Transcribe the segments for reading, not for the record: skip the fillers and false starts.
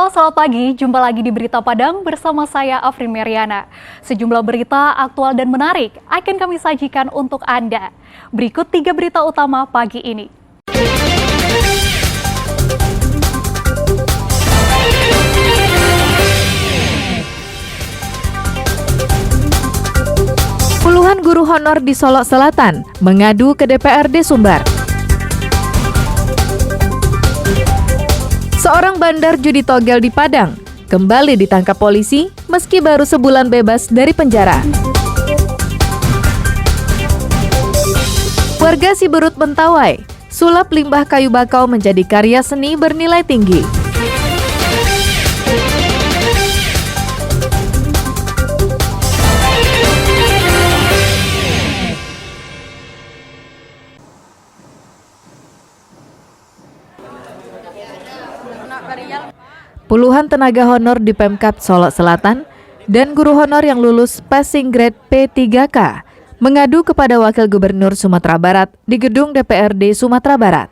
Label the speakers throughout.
Speaker 1: Halo, selamat pagi. Jumpa lagi di Berita Padang bersama saya Afri Meriana. Sejumlah berita aktual dan menarik akan kami sajikan untuk Anda. Berikut 3 berita utama pagi ini.
Speaker 2: Puluhan guru honor di Solok Selatan mengadu ke DPRD Sumbar. Seorang bandar judi togel di Padang kembali ditangkap polisi meski baru sebulan bebas dari penjara. Warga Siberut Mentawai, sulap limbah kayu bakau menjadi karya seni bernilai tinggi. Puluhan tenaga honor di Pemkab Solok Selatan dan guru honor yang lulus passing grade P3K mengadu kepada Wakil Gubernur Sumatera Barat di gedung DPRD Sumatera Barat.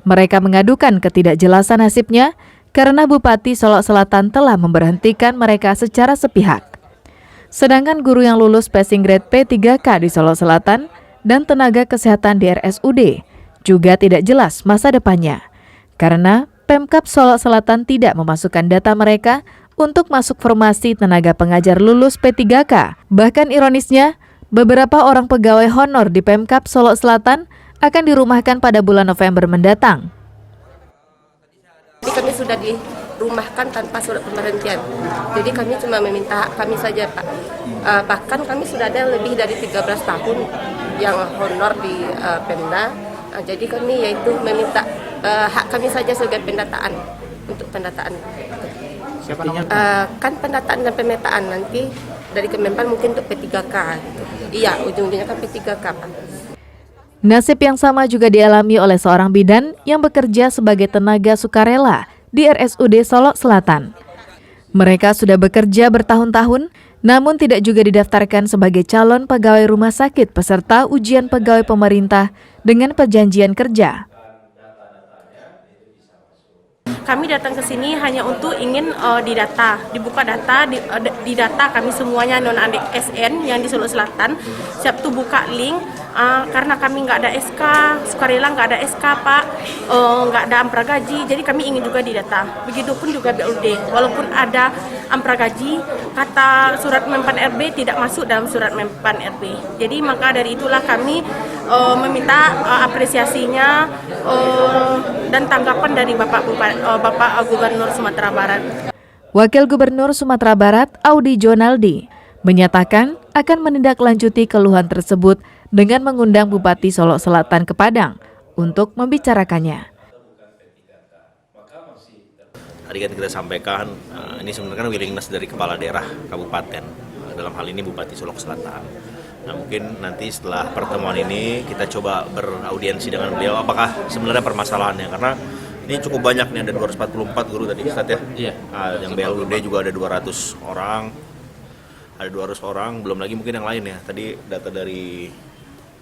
Speaker 2: Mereka mengadukan ketidakjelasan nasibnya karena Bupati Solok Selatan telah memberhentikan mereka secara sepihak. Sedangkan guru yang lulus passing grade P3K di Solok Selatan dan tenaga kesehatan di RSUD juga tidak jelas masa depannya karena Pemkab Solok Selatan tidak memasukkan data mereka untuk masuk formasi tenaga pengajar lulus P3K. Bahkan ironisnya, beberapa orang pegawai honor di Pemkab Solok Selatan akan dirumahkan pada bulan November mendatang.
Speaker 3: Kami sudah dirumahkan tanpa surat pemberhentian. Jadi kami cuma meminta hak kami saja, Pak. Bahkan kami sudah ada lebih dari 13 tahun yang honor di Pemda. Jadi kami yaitu meminta hak kami saja sebagai pendataan untuk pendataan.
Speaker 4: Siapa namanya?
Speaker 3: Kan pendataan dan pemetaan nanti dari Kemenpan mungkin untuk P3K. Gitu. Iya, ujung-ujungnya kan P3K, Pak.
Speaker 2: Nasib yang sama juga dialami oleh seorang bidan yang bekerja sebagai tenaga sukarela di RSUD Solok Selatan. Mereka sudah bekerja bertahun-tahun, namun tidak juga didaftarkan sebagai calon pegawai rumah sakit peserta ujian pegawai pemerintah dengan perjanjian kerja.
Speaker 5: Kami datang ke sini hanya untuk ingin dibuka data, di data kami semuanya non-adik SN yang di Solok Selatan. Siap tuh buka link, karena kami nggak ada SK, sukarela nggak ada SK Pak, nggak ada ampra gaji, jadi kami ingin juga didata. Begitupun juga BLD, walaupun ada ampra gaji, kata surat Menpan RB tidak masuk dalam surat Menpan RB. Jadi maka dari itulah kami meminta apresiasinya dan tanggapan dari Bapak Gubernur Sumatera Barat.
Speaker 2: Wakil Gubernur Sumatera Barat, Audi Jonaldi, menyatakan akan menindaklanjuti keluhan tersebut dengan mengundang Bupati Solok Selatan ke Padang untuk membicarakannya.
Speaker 4: Tadi kan kita sampaikan, ini sebenarnya willingness dari kepala daerah kabupaten, dalam hal ini Bupati Solok Selatan. Nah mungkin nanti setelah pertemuan ini kita coba beraudiensi dengan beliau apakah sebenarnya permasalahannya, karena ini cukup banyak nih, ada 244 guru tadi Ustaz ya. Iya. Yang BLUD juga ada 200 orang. Ada 200 orang, belum lagi mungkin yang lain ya. Tadi data dari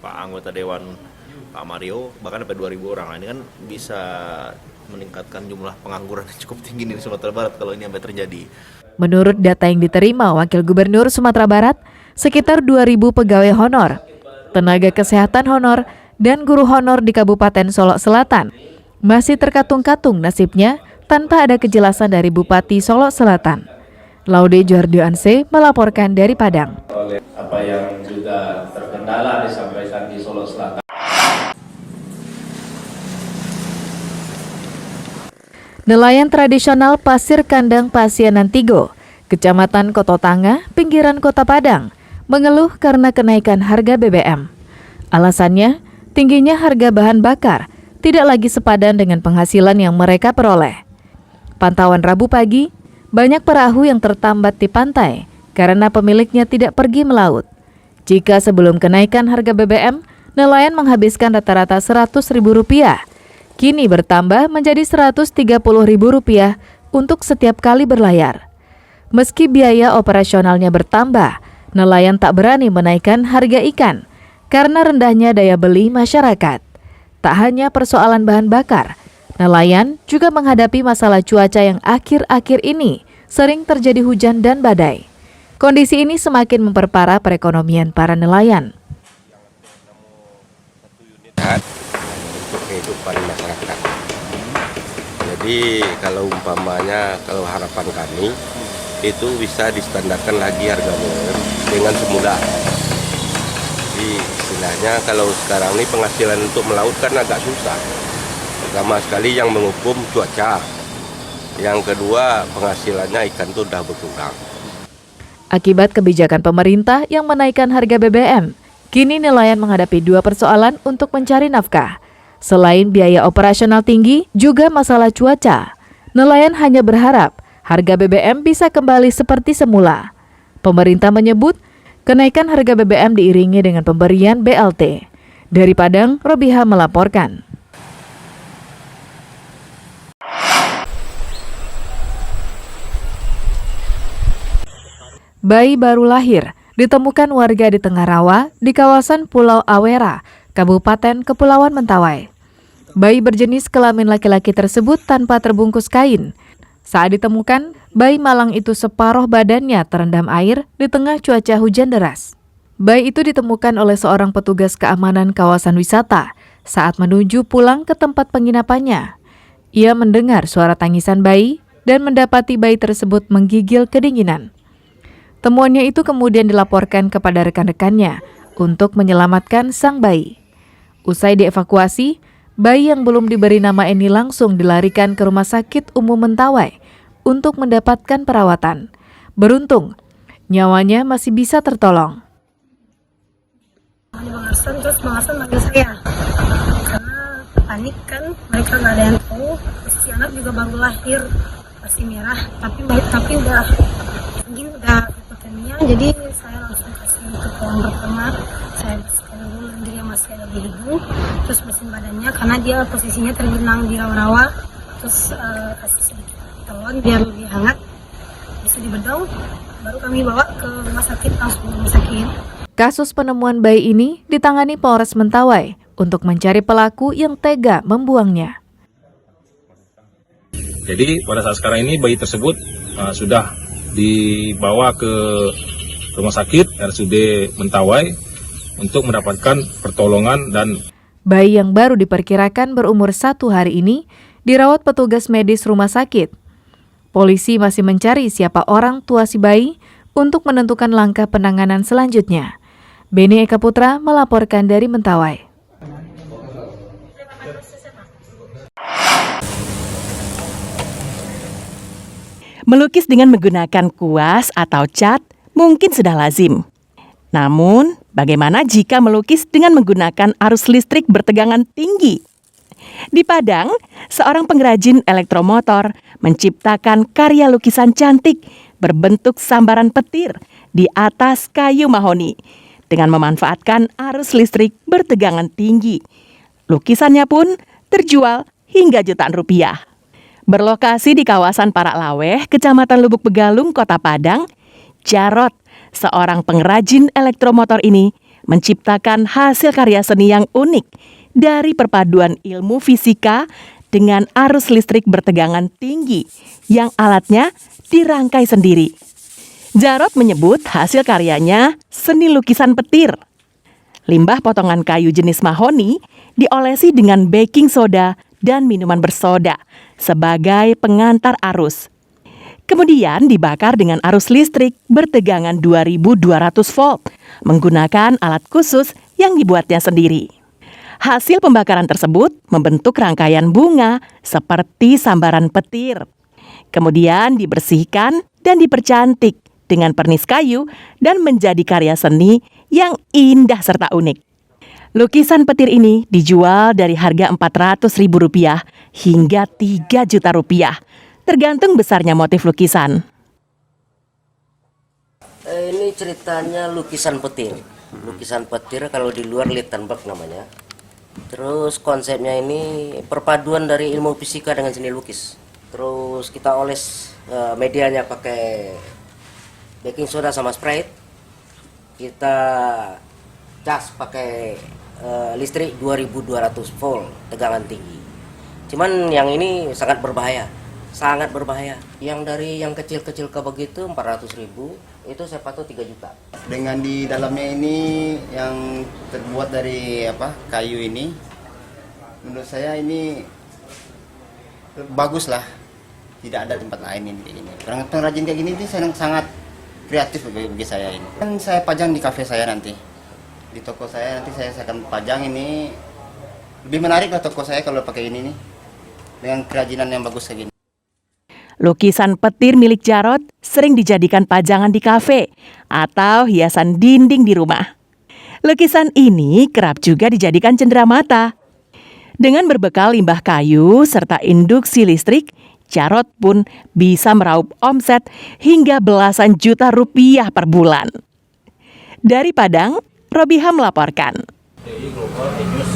Speaker 4: Pak anggota Dewan Pak Mario bahkan sampai 2.000 orang. Nah, ini kan bisa meningkatkan jumlah pengangguran yang cukup tinggi di Sumatera Barat kalau ini sampai terjadi.
Speaker 2: Menurut data yang diterima Wakil Gubernur Sumatera Barat, sekitar 2.000 pegawai honor, tenaga kesehatan honor, dan guru honor di Kabupaten Solok Selatan masih terkatung-katung nasibnya tanpa ada kejelasan dari Bupati Solok Selatan. Laude Johardianse melaporkan dari Padang.
Speaker 6: Oleh apa yang juga terkendala disampaikan di Solok Selatan.
Speaker 2: Nelayan tradisional Pasir Kandang Pasianan Tigo, Kecamatan Kototanga, pinggiran Kota Padang, mengeluh karena kenaikan harga BBM. Alasannya, tingginya harga bahan bakar tidak lagi sepadan dengan penghasilan yang mereka peroleh. Pantauan Rabu pagi, banyak perahu yang tertambat di pantai karena pemiliknya tidak pergi melaut. Jika sebelum kenaikan harga BBM, nelayan menghabiskan rata-rata Rp100.000, kini bertambah menjadi Rp130.000 untuk setiap kali berlayar. Meski biaya operasionalnya bertambah, nelayan tak berani menaikkan harga ikan karena rendahnya daya beli masyarakat. Tak hanya persoalan bahan bakar, Nelayan juga menghadapi masalah cuaca yang akhir-akhir ini sering terjadi hujan dan badai. Kondisi ini semakin memperparah perekonomian para nelayan.
Speaker 7: Untuk kehidupan masyarakat. Jadi kalau umpamanya, kalau harapan kami itu bisa distandarkan lagi harga BBM dengan semula. Jadi istilahnya kalau sekarang ini penghasilan untuk melaut kan agak susah. Pertama sekali yang menghukum cuaca. Yang kedua penghasilannya ikan itu sudah berkurang.
Speaker 2: Akibat kebijakan pemerintah yang menaikkan harga BBM, kini nelayan menghadapi dua persoalan untuk mencari nafkah. Selain biaya operasional tinggi, juga masalah cuaca. Nelayan hanya berharap harga BBM bisa kembali seperti semula. Pemerintah menyebut kenaikan harga BBM diiringi dengan pemberian BLT. Dari Padang, Robiha melaporkan. Bayi baru lahir ditemukan warga di tengah rawa di kawasan Pulau Awera, Kabupaten Kepulauan Mentawai. Bayi berjenis kelamin laki-laki tersebut tanpa terbungkus kain. Saat ditemukan, bayi malang itu separuh badannya terendam air di tengah cuaca hujan deras. Bayi itu ditemukan oleh seorang petugas keamanan kawasan wisata saat menuju pulang ke tempat penginapannya. Ia mendengar suara tangisan bayi dan mendapati bayi tersebut menggigil kedinginan. Temuannya itu kemudian dilaporkan kepada rekan-rekannya untuk menyelamatkan sang bayi. Usai dievakuasi, bayi yang belum diberi nama ini langsung dilarikan ke Rumah Sakit Umum Mentawai untuk mendapatkan perawatan. Beruntung, nyawanya masih bisa tertolong.
Speaker 8: Bang Arsan, terus Bang Arsan manggil saya karena panik kan, mereka nggak ada yang tahu. Si anak juga baru lahir, masih merah, tapi udah tinggi, udah hipotermia. Jadi saya langsung kasih untuk yang pertama, saya bersihkan dulu dia masih ada di hidung, terus bersihin badannya karena dia posisinya tergenang di rawa-rawa. Terus kasih sedikit telon biar lebih hangat, bisa dibedong. Baru kami bawa ke rumah sakit, langsung ke rumah sakit.
Speaker 2: Kasus penemuan bayi ini ditangani Polres Mentawai untuk mencari pelaku yang tega membuangnya.
Speaker 9: Jadi pada saat sekarang ini bayi tersebut sudah dibawa ke rumah sakit RSUD Mentawai untuk mendapatkan pertolongan. Dan
Speaker 2: bayi yang baru diperkirakan berumur 1 hari ini dirawat petugas medis rumah sakit. Polisi masih mencari siapa orang tua si bayi untuk menentukan langkah penanganan selanjutnya. Beni Eka Putra melaporkan dari Mentawai.
Speaker 10: Melukis dengan menggunakan kuas atau cat mungkin sudah lazim. Namun, bagaimana jika melukis dengan menggunakan arus listrik bertegangan tinggi? Di Padang, seorang pengrajin elektromotor menciptakan karya lukisan cantik berbentuk sambaran petir di atas kayu mahoni dengan memanfaatkan arus listrik bertegangan tinggi. Lukisannya pun terjual hingga jutaan rupiah. Berlokasi di kawasan Paraklaweh, Kecamatan Lubuk Begalung, Kota Padang, Jarot, seorang pengrajin elektromotor ini menciptakan hasil karya seni yang unik dari perpaduan ilmu fisika dengan arus listrik bertegangan tinggi yang alatnya dirangkai sendiri. Jarot menyebut hasil karyanya seni lukisan petir. Limbah potongan kayu jenis mahoni diolesi dengan baking soda dan minuman bersoda sebagai pengantar arus. Kemudian dibakar dengan arus listrik bertegangan 2200 volt menggunakan alat khusus yang dibuatnya sendiri. Hasil pembakaran tersebut membentuk rangkaian bunga seperti sambaran petir. Kemudian dibersihkan dan dipercantik dengan pernis kayu dan menjadi karya seni yang indah serta unik. Lukisan petir ini dijual dari harga Rp400.000 hingga Rp3 juta, tergantung besarnya motif lukisan.
Speaker 11: Ini ceritanya lukisan petir. Lukisan petir kalau di luar Lichtenberg namanya. Terus konsepnya ini perpaduan dari ilmu fisika dengan seni lukis. Terus kita oles medianya pakai baking soda sama Sprite. Kita cas pakai listrik 2200 volt tegangan tinggi. Cuman yang ini sangat berbahaya. Sangat berbahaya. Yang dari yang kecil-kecil ke begitu 400.000, itu saya patok 3 juta.
Speaker 12: Dengan di dalamnya ini yang terbuat dari kayu ini, menurut saya ini bagus lah. Tidak ada tempat lain ini kayak gini. Pengrajin kayak gini itu sangat kreatif bagi saya ini. Kan saya pajang di kafe saya nanti. Di toko saya nanti saya akan pajang ini. Lebih menarik lah toko saya kalau pakai ini nih. Dengan kerajinan yang bagus kayak gini.
Speaker 10: Lukisan petir milik Jarod sering dijadikan pajangan di kafe atau hiasan dinding di rumah. Lukisan ini kerap juga dijadikan cenderamata. Dengan berbekal limbah kayu serta induksi listrik, Jarod pun bisa meraup omset hingga belasan juta rupiah per bulan. Dari Padang, Robiha melaporkan.
Speaker 6: Jadi Global News